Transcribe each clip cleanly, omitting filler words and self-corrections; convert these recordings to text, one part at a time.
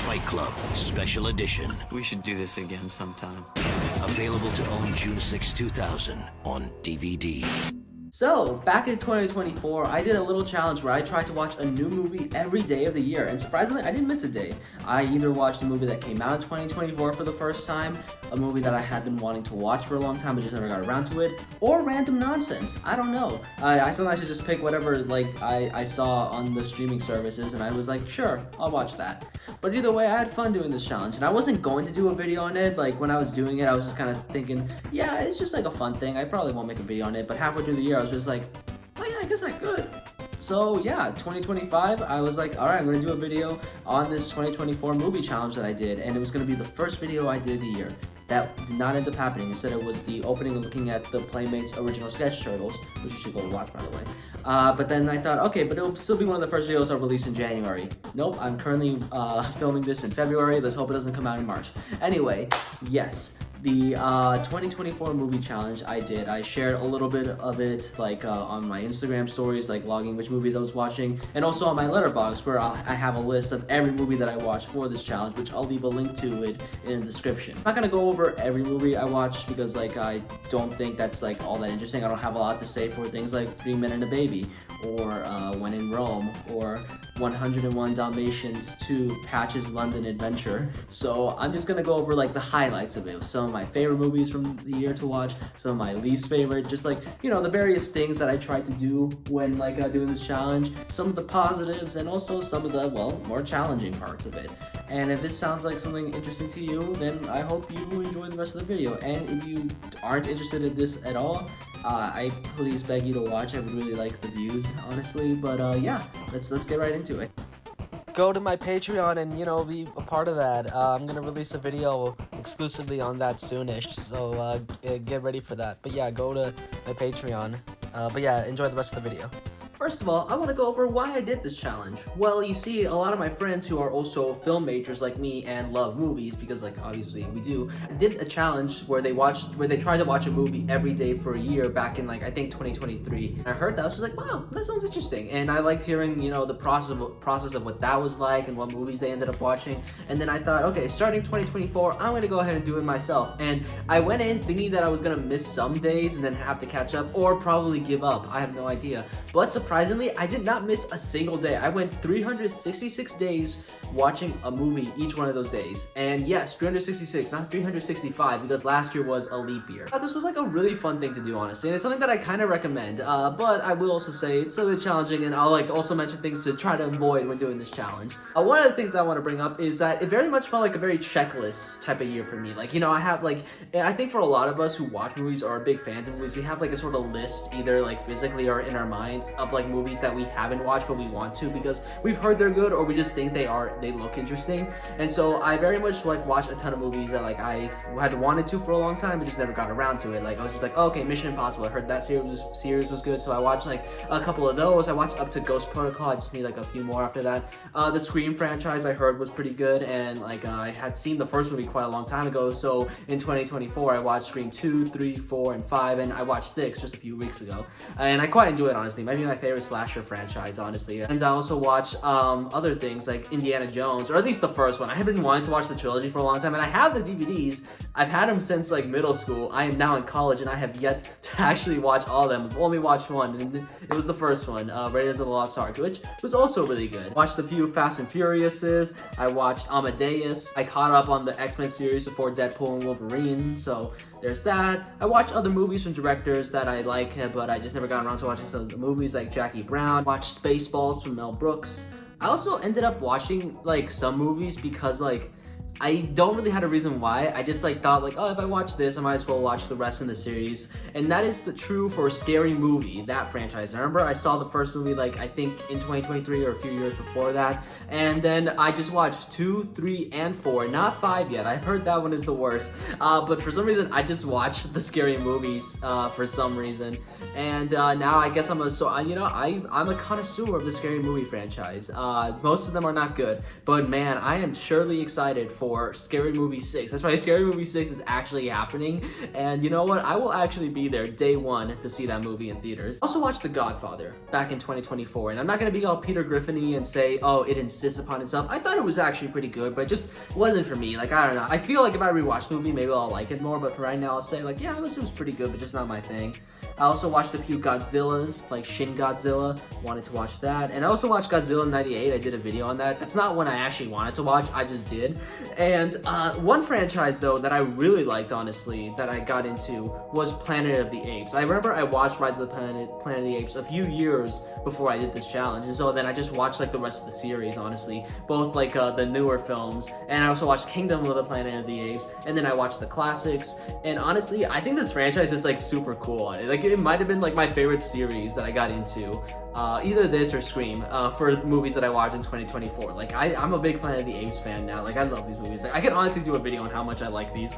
Fight Club Special Edition. We should do this again sometime. Available to own June 6, 2000 on DVD. So, back in 2024, I did a little challenge where I tried to watch a new movie every day of the year, and surprisingly, I didn't miss a day. I either watched a movie that came out in 2024 for the first time, a movie that I had been wanting to watch for a long time but just never got around to it, or random nonsense. I don't know. I sometimes just pick whatever I saw on the streaming services, and I was like, sure, I'll watch that. But either way, I had fun doing this challenge, and I wasn't going to do a video on it. Like, when I was doing it, I was just kind of thinking, yeah, it's just like a fun thing. I probably won't make a video on it, but halfway through the year, I was just like, oh yeah, I guess I could. So yeah, 2025, I was like, all right, I'm gonna do a video on this 2024 movie challenge that I did, and it was gonna be the first video I did of the year. That did not end up happening. Instead, it was the opening of looking at the Playmates original sketch turtles, which you should go watch, by the way. But then I thought, okay, but it'll still be one of the first videos I'll release in January. Nope, I'm currently filming this in February. Let's hope it doesn't come out in March. Anyway, yes. The 2024 movie challenge I shared a little bit of it like on my Instagram stories, like logging which movies I was watching, and also on my letterbox where I have a list of every movie that I watched for this challenge, which I'll leave a link to it in the description. I'm not gonna go over every movie I watched because like I don't think that's like all that interesting. I don't have a lot to say for things like 3 Men and a Baby, or When in Rome, or 101 Dalmatians 2 Patch's London Adventure. So I'm just gonna go over like the highlights of it. Some of my favorite movies from the year to watch, some of my least favorite, just like, you know, the various things that I tried to do when like doing this challenge, some of the positives, and also some of the, well, more challenging parts of it. And if this sounds like something interesting to you, then I hope you enjoy the rest of the video. And if you aren't interested in this at all, I please beg you to watch. I would really like the views, honestly. But yeah, let's get right into it. Go to my Patreon and, you know, be a part of that. I'm gonna release a video exclusively on that soonish, so get ready for that. But yeah, go to my Patreon. But yeah, enjoy the rest of the video. First of all, I want to go over why I did this challenge. Well, you see, a lot of my friends who are also film majors like me and love movies, because like obviously we do, did a challenge where they tried to watch a movie every day for a year back in like I think 2023. And I heard that, I was just like, wow, that sounds interesting. And I liked hearing, you know, the process of what that was like and what movies they ended up watching. And then I thought, okay, starting 2024, I'm gonna go ahead and do it myself. And I went in thinking that I was gonna miss some days and then have to catch up, or probably give up. I have no idea. But surprisingly, I did not miss a single day. I went 366 days watching a movie each one of those days. And yes, 366, not 365, because last year was a leap year. I thought this was like a really fun thing to do, honestly, and it's something that I kind of recommend. But I will also say it's a bit challenging, and I'll like also mention things to try to avoid when doing this challenge. One of the things that I want to bring up is that it very much felt like a very checklist type of year for me. Like, you know, I have like, I think for a lot of us who watch movies or are big fans of movies, we have like a sort of list, either like physically or in our minds, of like movies that we haven't watched but we want to because we've heard they're good, or we just think they look interesting. And so I very much like watch a ton of movies that like I had wanted to for a long time but just never got around to it. Like I was just like, oh, okay, Mission Impossible, I heard that series was good, so I watched like a couple of those. I watched up to Ghost Protocol. I just need like a few more after that. The Scream franchise I heard was pretty good, and like I had seen the first movie quite a long time ago, so in 2024 I watched Scream 2, 3, 4, and 5, and I watched 6 just a few weeks ago, and I quite enjoy it, honestly. Maybe my favorite slasher franchise, honestly. And I also watch other things like Indiana Jones, or at least the first one. I have been wanting to watch the trilogy for a long time, and I have the DVDs. I've had them since like middle school. I am now in college, and I have yet to actually watch all of them. I've only watched one, and it was the first one, Raiders of the Lost Ark, which was also really good. Watched a few Fast and Furiouses. I watched Amadeus. I caught up on the X-Men series before Deadpool and Wolverine, so there's that. I watched other movies from directors that I like, but I just never got around to watching some of the movies like Jackie Brown. Watched Spaceballs from Mel Brooks. I also ended up watching like some movies because like I don't really have a reason why. I just like thought like, oh, if I watch this, I might as well watch the rest in the series. And that is true for Scary Movie, that franchise. I remember I saw the first movie like I think in 2023 or a few years before that. And then I just watched 2, 3, and 4, not 5 yet. I've heard that one is the worst. But for some reason, I just watched the Scary Movies for some reason. And now I guess I'm a connoisseur of the Scary Movie franchise. Most of them are not good, but man, I am surely excited for for Scary Movie 6. That's right, Scary Movie 6 is actually happening, and you know what? I will actually be there day one to see that movie in theaters. I also watched The Godfather back in 2024, and I'm not gonna be all Peter Griffin-y and say, oh, it insists upon itself. I thought it was actually pretty good, but it just wasn't for me. Like, I don't know. I feel like if I rewatch the movie, maybe I'll like it more, but for right now, I'll say, like, yeah, it was pretty good, but just not my thing. I also watched a few Godzillas, like Shin Godzilla, wanted to watch that. And I also watched Godzilla 98, I did a video on that. That's not one I actually wanted to watch, I just did. And one franchise though that I really liked, honestly, that I got into was Planet of the Apes. I remember I watched Rise of the Planet of the Apes a few years before I did this challenge. And so then I just watched like the rest of the series, honestly. Both like the newer films, and I also watched Kingdom of the Planet of the Apes, and then I watched the classics. And honestly, I think this franchise is like super cool. Like, it might have been like my favorite series that I got into. Either this or Scream for movies that I watched in 2024. Like, I'm a big Planet of the Apes fan now. Like, I love these movies. Like, I could honestly do a video on how much I like these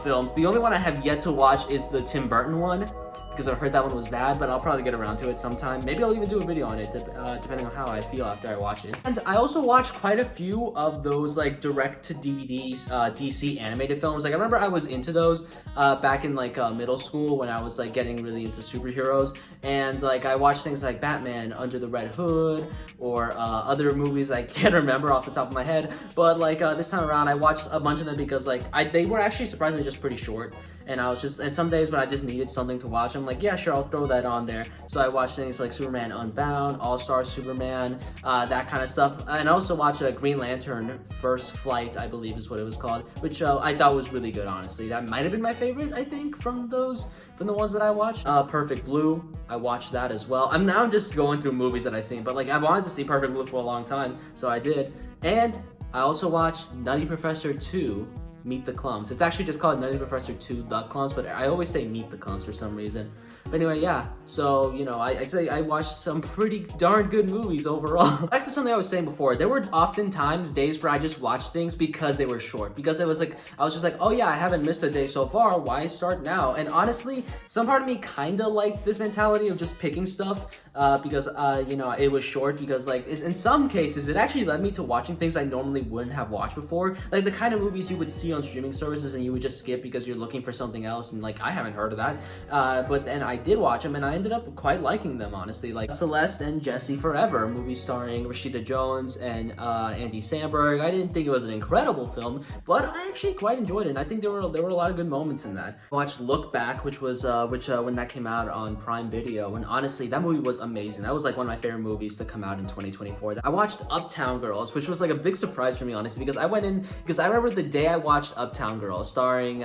films. The only one I have yet to watch is the Tim Burton one, because I heard that one was bad, but I'll probably get around to it sometime. Maybe I'll even do a video on it, depending on how I feel after I watch it. And I also watched quite a few of those like direct-to-DVD DC animated films. Like, I remember I was into those back in like middle school when I was like getting really into superheroes, and like I watched things like Batman Under the Red Hood, or other movies I can't remember off the top of my head, but like this time around I watched a bunch of them because like they were actually surprisingly just pretty short. And I was just, and some days when I just needed something to watch, I'm like, yeah, sure, I'll throw that on there. So I watched things like Superman Unbound, All-Star Superman, that kind of stuff. And I also watched Green Lantern First Flight, I believe is what it was called, which I thought was really good, honestly. That might have been my favorite, I think, from the ones that I watched. Perfect Blue, I watched that as well. I'm just going through movies that I've seen, but like I wanted to see Perfect Blue for a long time, so I did. And I also watched Nutty Professor 2, Meet the Clumps. It's actually just called Nutty Professor 2 The Clumps, but I always say Meet the Clumps for some reason. But anyway, yeah, so, you know, I'd say I watched some pretty darn good movies overall. Back to something I was saying before, there were oftentimes days where I just watched things because they were short, because it was like, I was just like, oh yeah, I haven't missed a day so far, why start now? And honestly, some part of me kinda liked this mentality of just picking stuff because, you know, it was short, because like, in some cases, it actually led me to watching things I normally wouldn't have watched before, like the kind of movies you would see on streaming services and you would just skip because you're looking for something else, and like, I haven't heard of that, but then I did watch them and I ended up quite liking them, honestly. Like Celeste and Jesse Forever, a movie starring Rashida Jones and Andy Samberg. I didn't think it was an incredible film, but I actually quite enjoyed it, and I think there were a lot of good moments in that. I watched Look Back, which was when that came out on Prime Video, and honestly, that movie was amazing. That was like one of my favorite movies to come out in 2024. I watched Uptown Girls, which was like a big surprise for me, honestly, because I remember the day I watched Uptown Girls, starring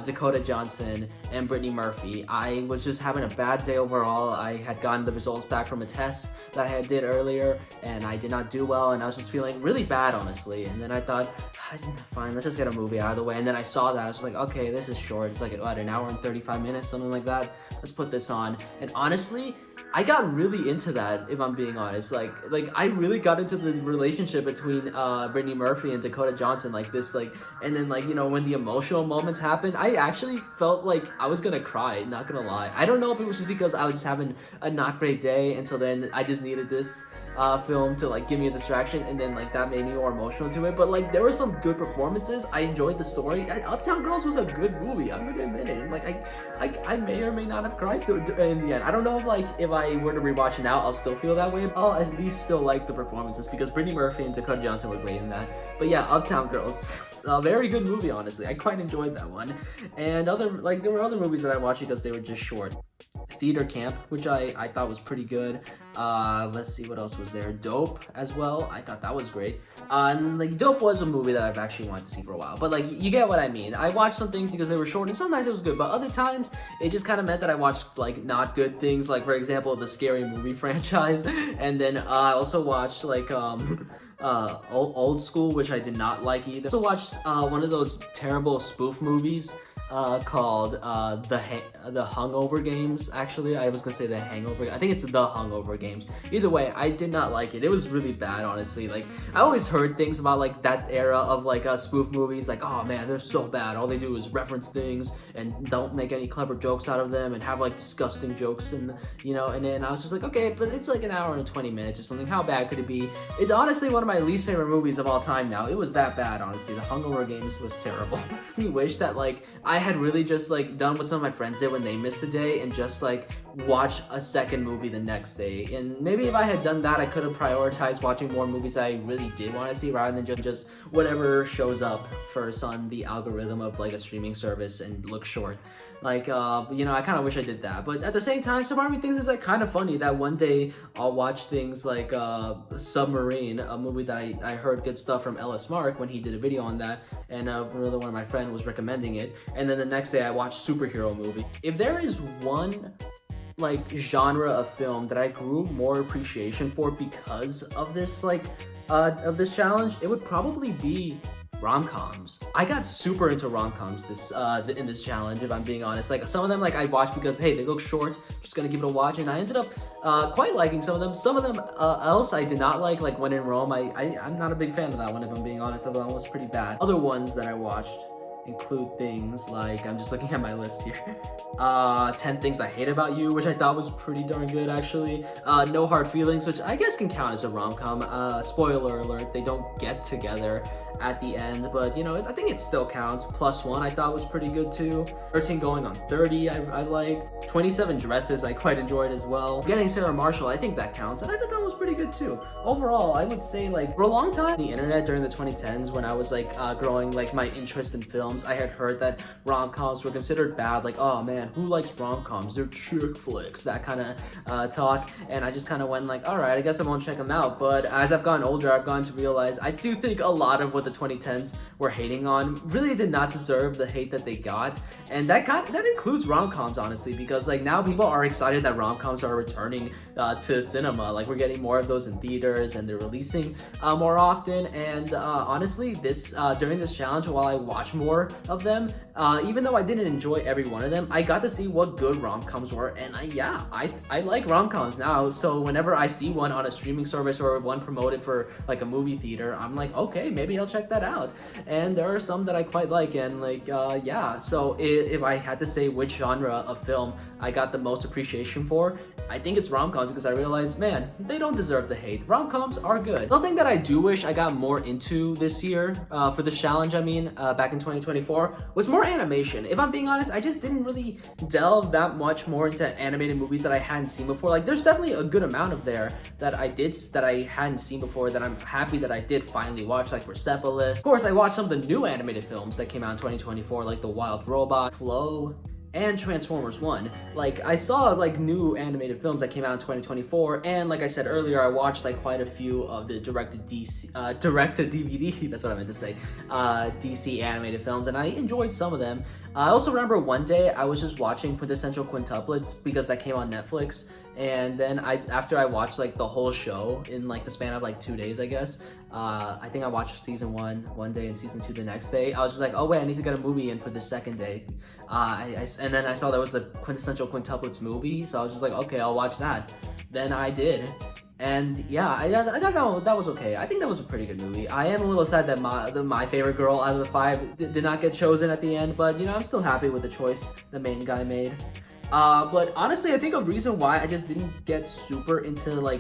Dakota Johnson and Brittany Murphy, I was just having a bad day overall. I had gotten the results back from a test that I did earlier, and I did not do well, and I was just feeling really bad, honestly. And then I thought, fine, let's just get a movie out of the way. And then I saw that, I was like, okay, this is short. It's like, what, an hour and 35 minutes, something like that. Let's put this on. And honestly, I got really into that, if I'm being honest. Like I really got into the relationship between Brittany Murphy and Dakota Johnson, like this, like, and then like, you know, when the emotional moments happened, I actually felt like I was gonna cry, not gonna lie. I don't know if it was just because I was just having a not great day, and so then I just needed this film to like give me a distraction, and then like that made me more emotional to it. But like there were some good performances. I enjoyed the story. Uptown Girls was a good movie, I'm gonna admit it. And like I may or may not have cried in the end. I don't know if I were to rewatch it now, I'll still feel that way. I'll at least still like the performances, because Brittany Murphy and Dakota Johnson were great in that. But yeah, Uptown Girls, a very good movie, honestly. I quite enjoyed that one. And there were other movies that I watched because they were just short. Theater Camp, which I thought was pretty good. Let's see what else was there. Dope as well. I thought that was great. And like Dope was a movie that I've actually wanted to see for a while. But like you get what I mean. I watched some things because they were short, and sometimes it was good, but other times it just kind of meant that I watched like not good things. Like for example, the Scary Movie franchise, and then I also watched like Old School, which I did not like either. I also watched one of those terrible spoof movies called the Hungover Games. Actually, I was gonna say the Hangover. I think it's the Hungover Games. Either way, I did not like it. It was really bad, honestly. Like, I always heard things about like that era of like spoof movies. Like, oh man, they're so bad. All they do is reference things and don't make any clever jokes out of them and have like disgusting jokes, and you know. And then I was just like, okay, but it's like an hour and 20 minutes or something. How bad could it be? It's honestly one of my least favorite movies of all time now. It was that bad, honestly. The Hungover Games was terrible. I wish that like I had really just like done what some of my friends did when they missed a day and just like watch a second movie the next day. And maybe if I had done that, I could have prioritized watching more movies that I really did want to see rather than just whatever shows up first on the algorithm of like a streaming service and look short. Like, you know, I kind of wish I did that. But at the same time, some part of me thinks it's like kind of funny that one day I'll watch things like Submarine, a movie that I heard good stuff from Ellis Mark when he did a video on that, and another one of my friends was recommending it. And then the next day I watched superhero movie. If there is one like genre of film that I grew more appreciation for because of this of this challenge, it would probably be rom-coms. I got super into rom-coms in this challenge, if I'm being honest. Like, some of them like I watched because hey, they look short, just gonna give it a watch, and I ended up quite liking some of them. Some of them else I did not like When in Rome. I'm not a big fan of that one, if I'm being honest. That one was pretty bad. Other ones that I watched include things like, I'm just looking at my list here, 10 Things I Hate About You, which I thought was pretty darn good actually. No Hard Feelings, which I guess can count as a rom-com. Spoiler alert, they don't get together at the end, but you know, I think it still counts. Plus One I thought was pretty good too. 13 Going on 30 I liked. 27 Dresses I quite enjoyed as well. Getting Sarah Marshall, I think that counts, and I thought that was pretty good too. Overall, I would say like for a long time the internet during the 2010s when I was like growing like my interest in films, I had heard that rom-coms were considered bad. Like, oh man, who likes rom-coms? They're chick flicks, that kind of talk. And I just kind of went like, all right, I guess I won't check them out. But as I've gotten older, I've gotten to realize I do think a lot of what the 2010s were hating on really did not deserve the hate that they got, and that includes rom-coms, honestly, because like now people are excited that rom-coms are returning to cinema. Like, we're getting more of those in theaters and they're releasing more often. And honestly, this during this challenge, while I watch more of them, even though I didn't enjoy every one of them, I got to see what good rom-coms were, and I like rom-coms now. So whenever I see one on a streaming service or one promoted for like a movie theater, I'm like, okay, maybe I'll check that out. And there are some that I quite like, and like yeah. So if I had to say which genre of film I got the most appreciation for, I think it's rom-coms, because I realized, man, they don't deserve the hate. Rom-coms are good. Something that I do wish I got more into this year, for this challenge, I mean, back in 2024, was more animation. If I'm being honest, I just didn't really delve that much more into animated movies that I hadn't seen before. Like, there's definitely a good amount of there that I hadn't seen before that I'm happy that I did finally watch, like Persepolis. Of course, I watched some of the new animated films that came out in 2024, like The Wild Robot, Flow, and Transformers 1. Like, I saw like new animated films that came out in 2024, and like I said earlier, I watched like quite a few of the direct to DVD, that's what I meant to say, DC animated films, and I enjoyed some of them. I also remember one day I was just watching Quintessential Quintuplets because that came on Netflix, and then after I watched like the whole show in like the span of like 2 days, I guess, I think I watched season 1 one day and season 2 the next day. I was just like, oh wait, I need to get a movie in for the second day. And then I saw there was the Quintessential Quintuplets movie, so I was just like, okay, I'll watch that. Then I did. And yeah, I thought that was okay. I think that was a pretty good movie. I am a little sad that my favorite girl out of the 5 did not get chosen at the end, but you know, I'm still happy with the choice the main guy made. But honestly, I think a reason why I just didn't get super into like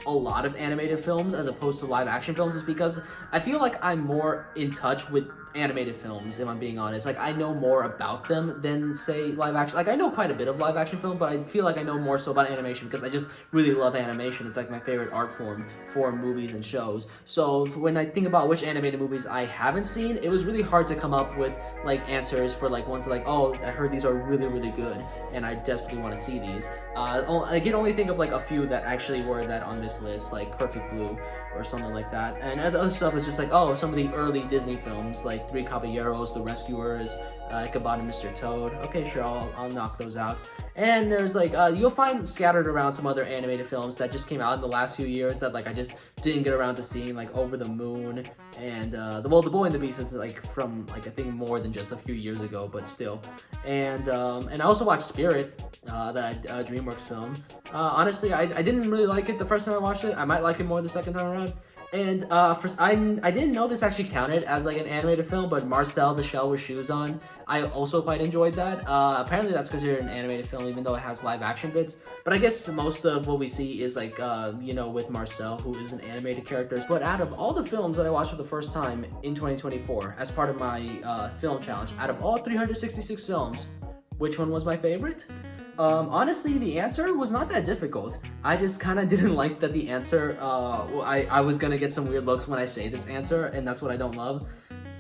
a lot of animated films as opposed to live action films is because I feel like I'm more in touch with animated films, if I'm being honest. Like, I know more about them than say live action. Like, I know quite a bit of live action film, but I feel like I know more so about animation because I just really love animation. It's like my favorite art form for movies and shows. So when I think about which animated movies I haven't seen, it was really hard to come up with like answers for like ones that like, oh, I heard these are really, really good and I desperately want to see these. I can only think of like a few that actually were that on this list, like Perfect Blue or something like that. And other stuff was just like, oh, some of the early Disney films like Three Caballeros, The Rescuers, Ichabod and Mr. Toad. Okay, sure, I'll knock those out. And there's like, you'll find scattered around some other animated films that just came out in the last few years that like I just didn't get around to seeing, like Over the Moon and The Boy and the Beast is like from like I think more than just a few years ago, but still. And I also watched Spirit, that DreamWorks film. Honestly, I didn't really like it the first time I watched it. I might like it more the second time around. And I didn't know this actually counted as like an animated film, but Marcel the Shell with Shoes On, I also quite enjoyed that. Apparently that's considered an animated film even though it has live action bits, but I guess most of what we see is like you know, with Marcel, who is an animated character. But out of all the films that I watched for the first time in 2024 as part of my film challenge, out of all 366 films, which one was my favorite? Honestly, the answer was not that difficult. I just kind of didn't like that the answer, I was gonna get some weird looks when I say this answer, and that's what I don't love.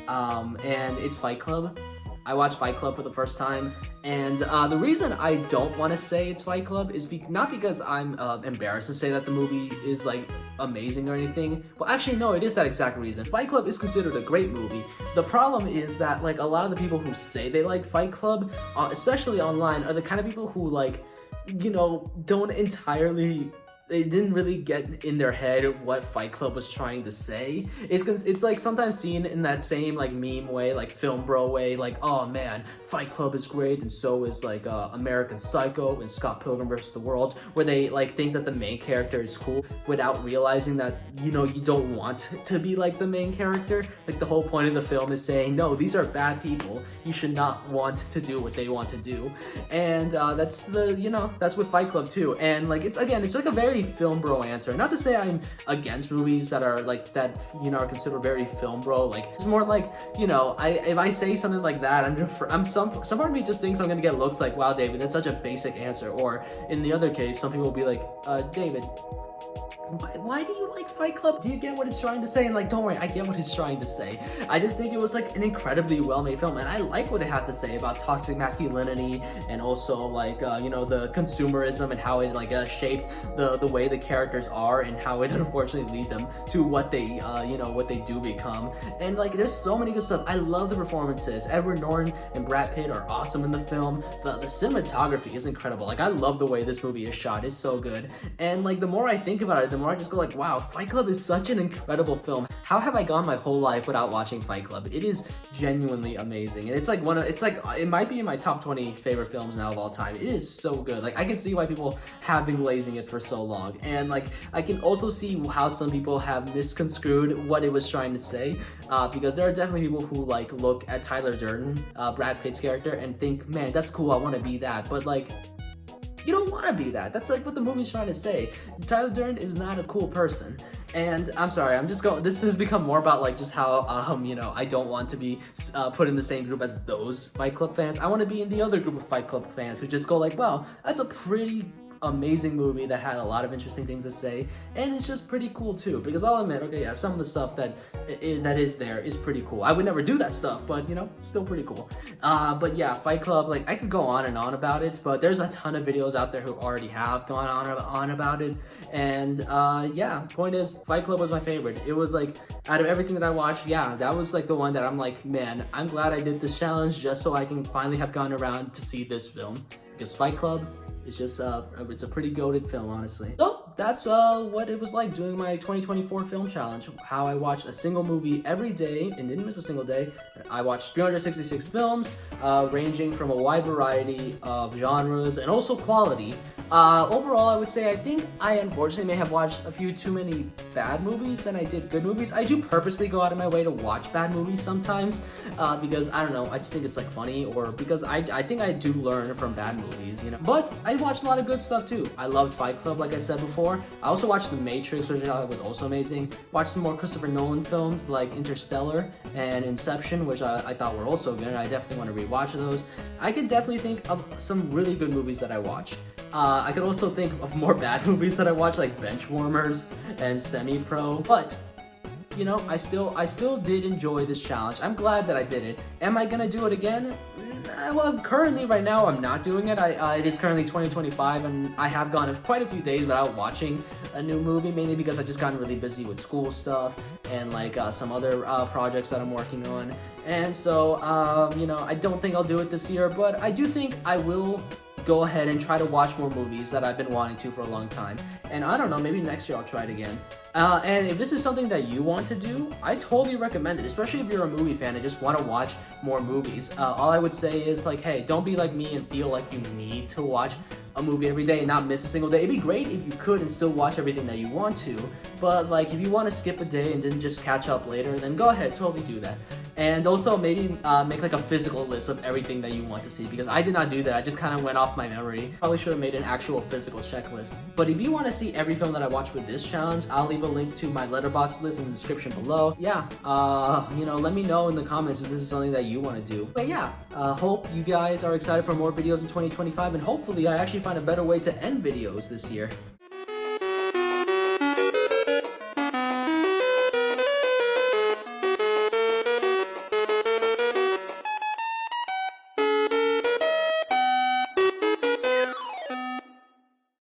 And it's Fight Club. I watched Fight Club for the first time, and the reason I don't want to say it's Fight Club is not because I'm embarrassed to say that the movie is like amazing or anything. Well, actually no, it is that exact reason. Fight Club is considered a great movie. The problem is that like a lot of the people who say they like Fight Club, especially online, are the kind of people who like, you know, don't entirely, they didn't really get in their head what Fight Club was trying to say. It's like sometimes seen in that same like meme way, like film bro way, like, oh man, Fight Club is great and so is like American Psycho and Scott Pilgrim vs. the World, where they like think that the main character is cool without realizing that, you know, you don't want to be like the main character. Like the whole point of the film is saying, no, these are bad people. You should not want to do what they want to do. And that's the, you know, that's with Fight Club too. And like, it's like a very film bro answer. Not to say I'm against movies that are like that, you know, are considered very film bro. Like it's more like, you know, if I say something like that, some part of me just thinks I'm gonna get looks like, wow, David, that's such a basic answer. Or in the other case, some people will be like, David, why do you like Fight Club? Do you get what it's trying to say? And like, don't worry, I get what it's trying to say. I just think it was like an incredibly well-made film, and I like what it has to say about toxic masculinity and also like, you know, the consumerism and how it like shaped the way the characters are and how it unfortunately lead them to what they, you know, what they do become. And like, there's so many good stuff. I love the performances. Edward Norton and Brad Pitt are awesome in the film. The cinematography is incredible. Like, I love the way this movie is shot. It's so good. And like, the more I think about it, the more I just go like, wow, Fight Club is such an incredible film. How have I gone my whole life without watching Fight Club? It is genuinely amazing. And it's like it might be in my top 20 favorite films now of all time. It is so good. Like, I can see why people have been glazing it for so long. And like, I can also see how some people have misconstrued what it was trying to say, because there are definitely people who like look at Tyler Durden, Brad Pitt's character, and think, man, that's cool, I want to be that. But like, you don't want to be that. That's like what the movie's trying to say. Tyler Durden is not a cool person. And I'm sorry, this has become more about like just how, you know, I don't want to be put in the same group as those Fight Club fans. I want to be in the other group of Fight Club fans who just go like, well, that's a pretty amazing movie that had a lot of interesting things to say, and it's just pretty cool too, because I'll admit, okay, yeah, some of the stuff that is there is pretty cool. I would never do that stuff, but you know, it's still pretty cool. But yeah, Fight Club, like, I could go on and on about it, but there's a ton of videos out there who already have gone on about it. And yeah, point is, Fight Club was my favorite. It was like, out of everything that I watched, yeah, that was like the one that I'm like, man, I'm glad I did this challenge just so I can finally have gone around to see this film, because Fight Club, it's just, it's a pretty goated film, honestly. So, that's what it was like doing my 2024 film challenge. How I watched a single movie every day and didn't miss a single day. I watched 366 films, ranging from a wide variety of genres and also quality. Overall, I would say I think I unfortunately may have watched a few too many bad movies than I did good movies. I do purposely go out of my way to watch bad movies sometimes, because I don't know, I just think it's like funny, or because I think I do learn from bad movies, you know. But I watched a lot of good stuff too. I loved Fight Club, like I said before. I also watched The Matrix, which I thought was also amazing. Watched some more Christopher Nolan films like Interstellar and Inception, which I thought were also good, and I definitely want to rewatch those. I could definitely think of some really good movies that I watched. I could also think of more bad movies that I watched, like Benchwarmers and Semi-Pro. But you know, I still did enjoy this challenge. I'm glad that I did it. Am I gonna do it again? Well, currently, right now, I'm not doing it. It is currently 2025, and I have gone quite a few days without watching a new movie, mainly because I just gotten really busy with school stuff and like some other projects that I'm working on. And so, you know, I don't think I'll do it this year, but I do think I will go ahead and try to watch more movies that I've been wanting to for a long time. And I don't know, maybe next year I'll try it again. And if this is something that you want to do, I totally recommend it, especially if you're a movie fan and just want to watch more movies. All I would say is like, hey, don't be like me and feel like you need to watch a movie every day and not miss a single day. It'd be great if you could and still watch everything that you want to, but like if you want to skip a day and then just catch up later, then go ahead, totally do that. And also maybe make like a physical list of everything that you want to see, because I did not do that. I just kind of went off my memory. Probably should have made an actual physical checklist. But if you want to see every film that I watched with this challenge, I'll leave a link to my Letterboxd list in the description below. Yeah, you know, let me know in the comments if this is something that you want to do. But yeah, hope you guys are excited for more videos in 2025, and hopefully I actually find a better way to end videos this year.